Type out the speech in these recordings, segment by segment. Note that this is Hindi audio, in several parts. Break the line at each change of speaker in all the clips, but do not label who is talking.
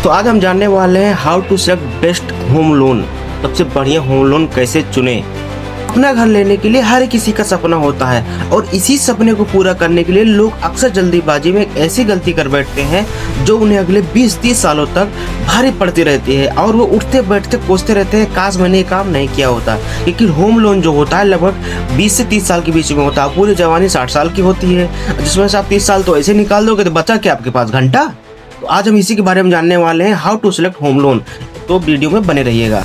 तो आज हम जानने वाले हैं how to select best home loan, सबसे बढ़िया होम लोन कैसे चुने। अपना घर लेने के लिए हर किसी का सपना होता है और इसी सपने को पूरा करने के लिए लोग अक्सर जल्दीबाजी में एक ऐसी गलती कर बैठते हैं जो उन्हें अगले 20-30 सालों तक भारी पड़ती रहती है और वो उठते बैठते कोसते रहते हैं काश मैंने ये काम नहीं किया होता। क्योंकि होम लोन जो होता है लगभग 20 से 30 साल के बीच में होता है। पूरी जवानी 60 साल की होती है, जिसमें से आप 30 साल तो ऐसे निकाल दोगे तो बचा क्या आपके पास, घंटा। तो आज हम इसी के बारे में जानने वाले हैं, how to select home loan. तो वीडियो में बने रहिएगा।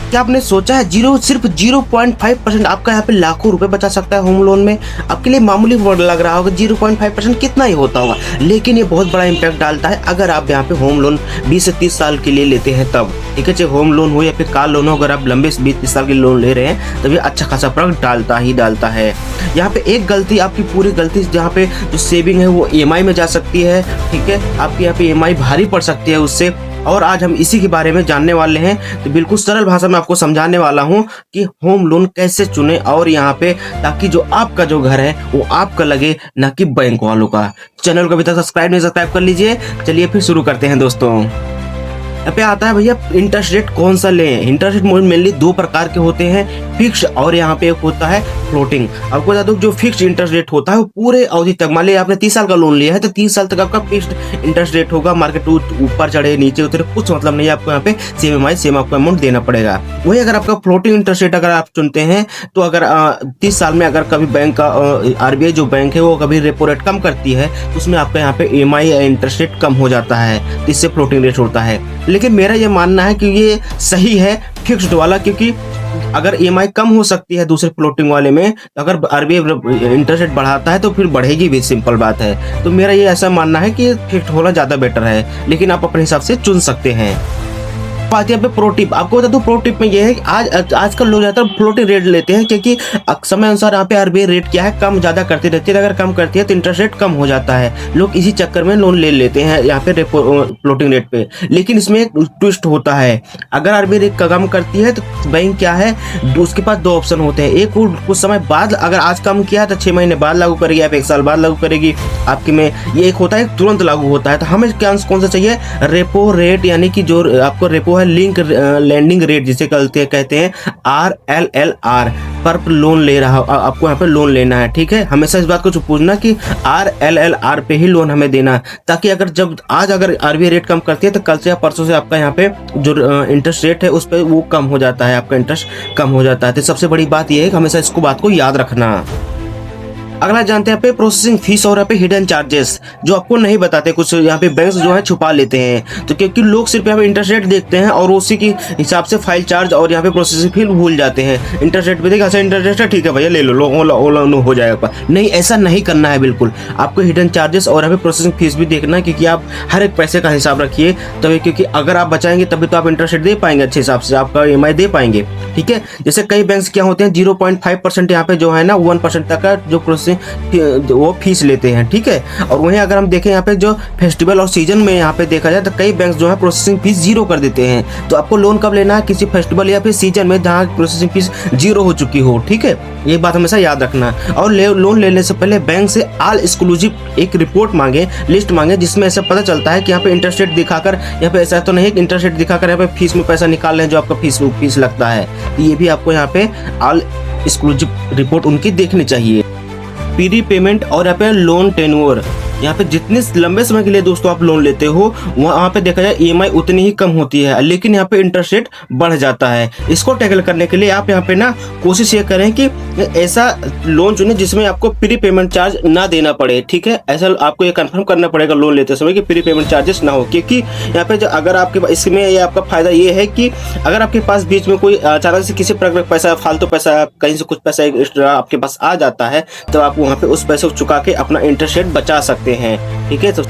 क्या आपने सोचा है सिर्फ 0.5% आपका यहाँ पे लाखों रुपए बचा सकता है होम लोन में। आपके लिए मामूली वर्ड लग रहा होगा, 0.5% कितना ही होता होगा, लेकिन ये बहुत बड़ा इम्पैक्ट डालता है अगर आप यहाँ पे होम लोन 20 से 30 साल के लिए लेते हैं तब। ठीक है, चाहे होम लोन हो या फिर कार लोन हो, अगर आप लंबे 20-30 साल के लोन ले रहे हैं तब ये अच्छा खासा फर्क डालता है। यहाँ पे एक गलती, आपकी पूरी गलती जहाँ पे जो सेविंग है वो EMI में जा सकती है। ठीक है, आपकी यहाँ पे EMI भारी पड़ सकती है उससे। और आज हम इसी के बारे में जानने वाले हैं। तो बिल्कुल सरल भाषा में आपको समझाने वाला हूं कि होम लोन कैसे चुने और यहाँ पे, ताकि जो आपका जो घर है वो आपका लगे, ना कि बैंक वालों का। चैनल को अभी तक सब्सक्राइब कर लीजिए। चलिए फिर शुरू करते हैं दोस्तों। यहाँ पे आता है भैया इंटरेस्ट रेट कौन सा लें। इंटरेस्ट रेट मेनली दो प्रकार के होते हैं, फिक्स और यहाँ पे एक होता है फ्लोटिंग। आपको बता दूं जो फिक्स इंटरेस्ट रेट होता है वो पूरे अवधि तक, मान लीजिए आपने 30 साल का लोन लिया है तो 30 साल तक आपका फिक्स्ड इंटरेस्ट रेट होगा। मार्केट ऊपर चढ़े नीचे उतरे कुछ मतलब नहीं है, आपको यहाँ पे सेम आपको अमाउंट देना पड़ेगा। वही अगर आपका फ्लोटिंग इंटरेस्ट रेट अगर आप चुनते हैं तो अगर 30 साल में अगर कभी बैंक का RBI जो बैंक है वो कभी रेपो रेट कम करती है तो उसमें आपका यहाँ पे EMI या इंटरेस्ट रेट कम हो जाता है, इससे फ्लोटिंग रेट होता है। लेकिन मेरा ये मानना है कि ये सही है फिक्स्ड वाला, क्योंकि अगर EMI कम हो सकती है दूसरे फ्लोटिंग वाले में, तो अगर RBI इंटरेस्ट रेट बढ़ाता है तो फिर बढ़ेगी भी, सिंपल बात है। तो मेरा ये ऐसा मानना है कि फिक्स्ड होना ज्यादा बेटर है, लेकिन आप अपने हिसाब से चुन सकते हैं। बात यहाँ पे प्रो टिप, आपको बता दूं प्रो टिप में ये है कि आजकल लोग ज्यादातर फ्लोटिंग रेट लेते हैं, क्योंकि समय अनुसार यहाँ पे RBI रेट क्या है कम ज्यादा करती रहती है। अगर कम करती है तो इंटरेस्ट रेट कम हो जाता है, लोग इसी चक्कर में लोन ले लेते हैं यहाँ पे फ्लोटिंग रेट पे। लेकिन इसमें एक ट्विस्ट होता है, अगर RBI रेट कम करती है तो बैंक क्या है, उसके पास दो ऑप्शन होते हैं। एक कुछ समय बाद, अगर आज कम किया है तो 6 महीने बाद लागू करेगी, आप 1 साल बाद लागू करेगी आपके में। ये एक होता है तुरंत लागू होता है। तो हमें कौन सा चाहिए, रेपो रेट, यानी कि जो आपको रेपो लिंक लैंडिंग रेट जिसे कहते हैं RLLR पर लोन ले रहा हो, आपको यहाँ पे लोन लेना है। ठीक है, हमेशा इस बात को पूछना कि RLLR पे ही लोन हमें देना, ताकि अगर RBI रेट कम करती है तो कल से या परसों से आपका यहाँ पे जो इंटरेस्ट रेट है उस पर वो कम हो जाता है, आपका इंटरेस्ट कम हो जाता है। तो सबसे बड़ी बात यह है कि हमेशा इसको बात को याद रखना। अगला जानते हैं यहाँ पे प्रोसेसिंग फीस और यहाँ पे हिडन चार्जेस, जो आपको नहीं बताते कुछ यहाँ पे बैंक्स जो है छुपा लेते हैं। तो क्योंकि लोग सिर्फ यहाँ पे इंटरेस्ट रेट देखते हैं और उसी के हिसाब से फाइल चार्ज और यहाँ पे प्रोसेसिंग फीस भूल जाते हैं। इंटरेस्ट रेट पे देखा, अच्छा इंटरेस्ट रेट है ठीक है भैया ले लो, हो जाएगा। नहीं, ऐसा नहीं करना है बिल्कुल। आपको हिडन चार्जेस और यहाँ पे प्रोसेसिंग फीस भी देखना है, क्योंकि आप हर एक पैसे का हिसाब रखिए तभी, क्योंकि अगर आप बचाएंगे तभी तो आप इंटरेस्ट रेट दे पाएंगे अच्छे हिसाब से, आपका EMI दे पाएंगे। ठीक है, जैसे कई बैंक्स क्या होते हैं 0.5% यहाँ पे जो है ना 1% तक का जो प्रोसेसिंग वो फीस लेते हैं। ठीक है, और वहीं अगर हम देखें यहाँ पे जो फेस्टिवल और सीजन में यहाँ पे देखा जाए तो कई बैंक जो है प्रोसेसिंग फीस 0 कर देते हैं। तो आपको लोन कब लेना है, किसी फेस्टिवल या फिर सीजन में जहाँ प्रोसेसिंग फीस 0 हो चुकी हो। ठीक है, ये बात हमेशा याद रखना। और लोन लेने से पहले बैंक से ऑल एक्सक्लूसिव एक रिपोर्ट मांगे, लिस्ट मांगे, जिसमें ऐसा पता चलता है कि यहाँ पे इंटरेस्ट रेट दिखाकर, यहाँ पे ऐसा तो नहीं कि इंटरेस्ट रेट दिखाकर यहाँ पे फीस में पैसा निकाल रहे हैं जो आपका फीस लगता है। ये भी आपको यहाँ पे ऑल एक्सक्लूसिव रिपोर्ट उनकी देखनी चाहिए। प्री पेमेंट और यहाँ पे लोन टेन्योर, यहाँ पे जितने लंबे समय के लिए दोस्तों आप लोन लेते हो वहाँ पे देखा जाए EMI उतनी ही कम होती है, लेकिन यहाँ पे इंटरेस्ट रेट बढ़ जाता है। इसको टैकल करने के लिए आप यहाँ पे ना कोशिश ये करें कि ऐसा लोन चुने जिसमें आपको प्री पेमेंट चार्ज ना देना पड़े। ठीक है, ऐसा आपको ये कंफर्म करना पड़ेगा लोन लेते समय कि प्री पेमेंट चार्जेस ना हो, क्योंकि यहाँ पे जो अगर आपके इसमें ये आपका फायदा ये है कि अगर आपके पास बीच में कोई अचानक से किसी प्रकार का पैसा, फालतू पैसा, कहीं से कुछ पैसा एक्स्ट्रा आपके पास आ जाता है तो आप वहाँ पे उस पैसे को चुका के अपना इंटरेस्ट रेट बचा सकते हैं। ठीक है, तो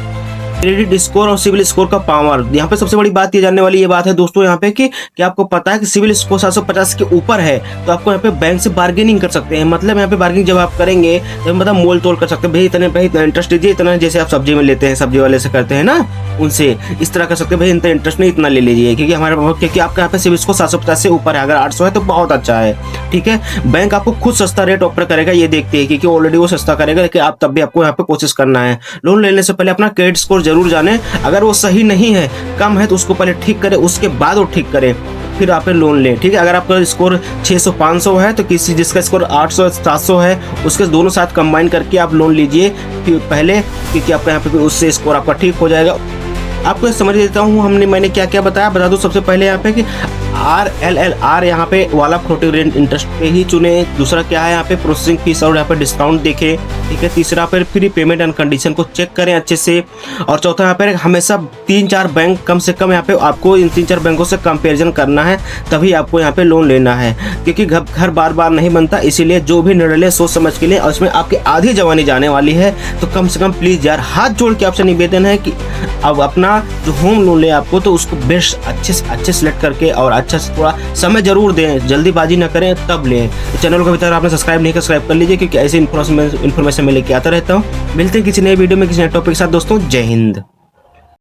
क्रेडिट स्कोर और सिविल स्कोर का पावर, यहाँ पे सबसे बड़ी बात ये जानने वाली ये बात है दोस्तों यहाँ पे कि आपको पता है कि सिविल स्कोर 750 के ऊपर है तो आपको यहाँ पे बैंक से बार्गेनिंग कर सकते हैं। मतलब यहाँ पे बार्गेनिंग जब आप करेंगे तो मतलब मोल तोल कर सकते हैं, भाई इतने पे इतना इंटरेस्ट दीजिए, इतना जैसे आप सब्जी में लेते हैं, सब्जी वाले से करते हैं ना, उनसे इस तरह कर सकते हैं, भाई इतना इंटरेस्ट नहीं इतना ले लीजिए, क्योंकि क्योंकि आपका यहाँ पे सिविल स्कोर 750 से ऊपर है। अगर 800 है तो बहुत अच्छा है। ठीक है, बैंक आपको खुद सस्ता रेट ऑफर करेगा, ये देखते हैं क्योंकि ऑलरेडी वो सस्ता करेगा, लेकिन आप तब भी आपको यहाँ पे कोशिश करना है। लोन लेने से पहले अपना क्रेडिट स्कोर जरूर जरूर जाने। अगर वो सही नहीं है, कम है, तो उसको पहले ठीक करें, उसके बाद वो ठीक करें, फिर आप लोन लें। ठीक है, अगर आपका स्कोर 600 500 है तो किसी जिसका स्कोर 800 700 है उसके दोनों साथ कंबाइन करके आप लोन लीजिए फिर पहले, क्योंकि आपका यहाँ पे उससे स्कोर आपका ठीक हो जाएगा। आपको समझ देता हूँ मैंने क्या क्या बताया, बता दूँ। सबसे पहले यहाँ पे कि RLLR यहाँ पे वाला फ्लोटिंग रेट इंटरेस्ट पे ही चुने। दूसरा क्या है, यहाँ पे प्रोसेसिंग फीस और यहाँ पे डिस्काउंट देखें। ठीक है, तीसरा पे फ्री पेमेंट एंड कंडीशन को चेक करें अच्छे से। और चौथा यहाँ पे हमेशा 3-4 बैंक कम से कम यहाँ पे आपको इन 3-4 बैंकों से कंपेरिजन करना है, तभी आपको यहाँ पे लोन लेना है, क्योंकि घर बार बार नहीं बनता। इसीलिए जो भी निर्णय ले सोच समझ के लिए, और उसमें आपकी आधी जवानी जाने वाली है, तो कम से कम प्लीज यार हाथ जोड़ के आपसे निवेदन है कि अब अपना जो होम लोन ले आपको, तो उसको बेस्ट अच्छे से सेलेक्ट करके और अच्छा से थोड़ा समय जरूर दें, जल्दीबाजी ना करें, तब लें। चैनल को अभी तक आपने सब्सक्राइब नहीं किया, सब्सक्राइब कर लीजिए, क्योंकि ऐसी इन्फॉर्मेशन मैं लेके आता रहता हूँ। मिलते हैं किसी नए वीडियो में किसी नए टॉपिक के साथ दोस्तों। जय हिंद।